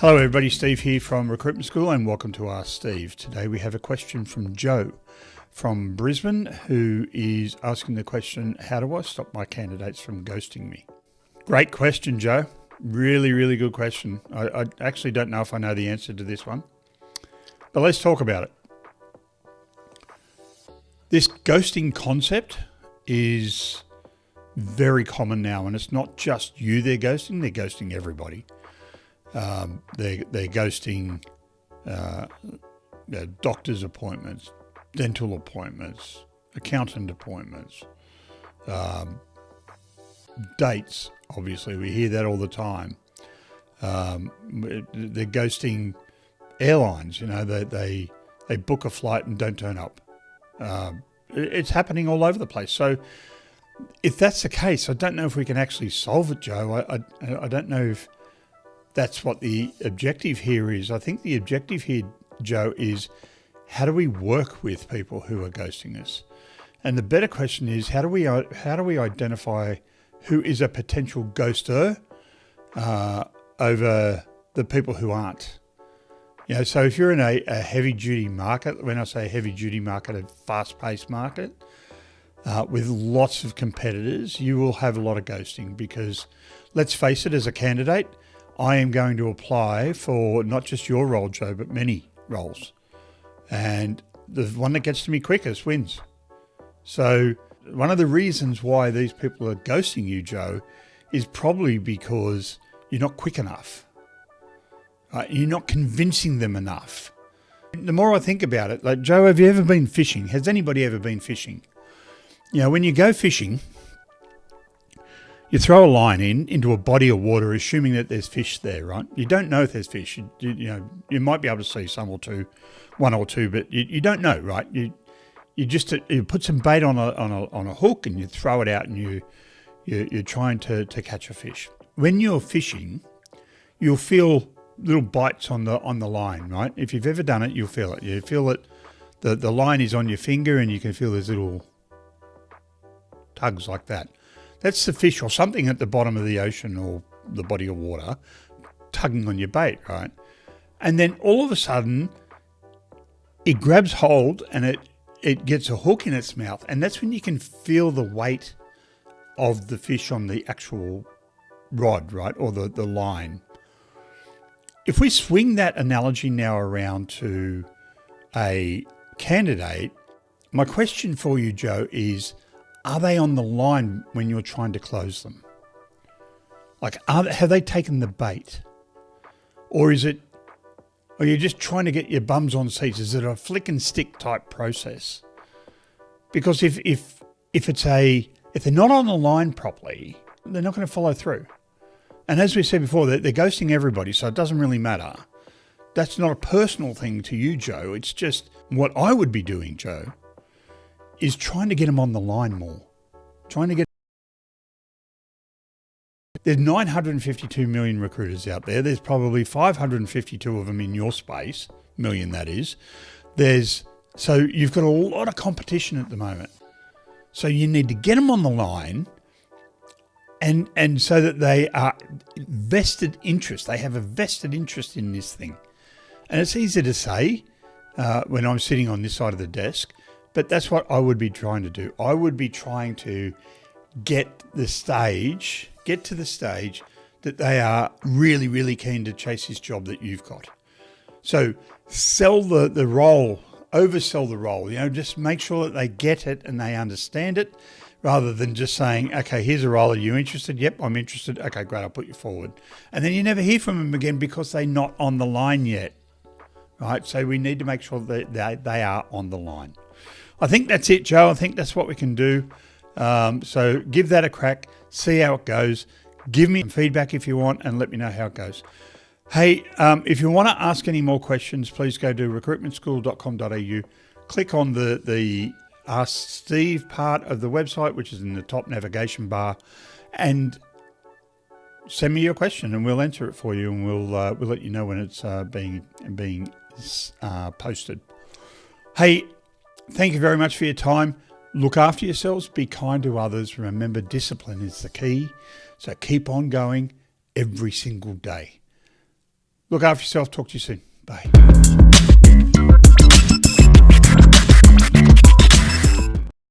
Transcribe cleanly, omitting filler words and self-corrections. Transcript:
Hello everybody, Steve here from Recruitment School and welcome to Ask Steve. Today we have a question from Joe from Brisbane who is asking the question, how do I stop my candidates from ghosting me? Great question, Joe. Really, really good question. I actually don't know if I know the answer to this one, but let's talk about it. This ghosting concept is very common now, and it's not just you they're ghosting everybody. They're ghosting doctor's appointments, dental appointments, accountant appointments, dates. Obviously, we hear that all the time. They're ghosting airlines. You know, they book a flight and don't turn up. It's happening all over the place. So, if that's the case, I don't know if we can actually solve it, Joe. I don't know if that's what the objective here is. I think the objective here, Joe, is how do we work with people who are ghosting us? And the better question is, how do we identify who is a potential ghoster over the people who aren't? You know, so if you're in a heavy duty market, when I say heavy duty market, a fast paced market with lots of competitors, you will have a lot of ghosting because let's face it, as a candidate, I am going to apply for not just your role, Joe, but many roles. And the one that gets to me quickest wins. So one of the reasons why these people are ghosting you, Joe, is probably because you're not quick enough. You're not convincing them enough. The more I think about it, like, Joe, have you ever been fishing? Has anybody ever been fishing? You know, when you go fishing, you throw a line into a body of water, assuming that there's fish there, right? You don't know if there's fish. You might be able to see one or two, but you don't know, right? You put some bait on a hook and you throw it out, and you're trying to catch a fish. When you're fishing, you'll feel little bites on the line, right? If you've ever done it, you'll feel it. You feel it. The line is on your finger, and you can feel those little tugs like that. That's the fish or something at the bottom of the ocean or the body of water tugging on your bait, right? And then all of a sudden it grabs hold and it gets a hook in its mouth. And that's when you can feel the weight of the fish on the actual rod, right? Or the line. If we swing that analogy now around to a candidate, my question for you, Joe, is, are they on the line when you're trying to close them? Like, have they taken the bait? Or are you just trying to get your bums on seats? Is it a flick and stick type process? Because if they're not on the line properly, they're not going to follow through. And as we said before, they're ghosting everybody, so it doesn't really matter. That's not a personal thing to you, Joe. It's just what I would be doing, Joe, is trying to get them on the line more. There's 952 million recruiters out there. There's probably 552 of them in your space, million that is. So you've got a lot of competition at the moment. So you need to get them on the line and so that they are vested interest. They have a vested interest in this thing. And it's easy to say when I'm sitting on this side of the desk, but that's what I would be trying to do. I would be trying to get to the stage that they are really, really keen to chase this job that you've got. So sell the role, oversell the role, just make sure that they get it and they understand it, rather than just saying, okay, here's a role. Are you interested? Yep, I'm interested. Okay, great, I'll put you forward. And then you never hear from them again because they're not on the line yet, right? So we need to make sure that they are on the line. I think that's it, Joe. I think that's what we can do. So give that a crack, see how it goes. Give me feedback if you want and let me know how it goes. Hey, if you want to ask any more questions, please go to recruitmentschool.com.au. Click on the Ask Steve part of the website, which is in the top navigation bar, and send me your question and we'll answer it for you, and we'll let you know when it's being posted. Hey, thank you very much for your time. Look after yourselves, be kind to others. Remember, discipline is the key. So keep on going every single day. Look after yourself. Talk to you soon. Bye.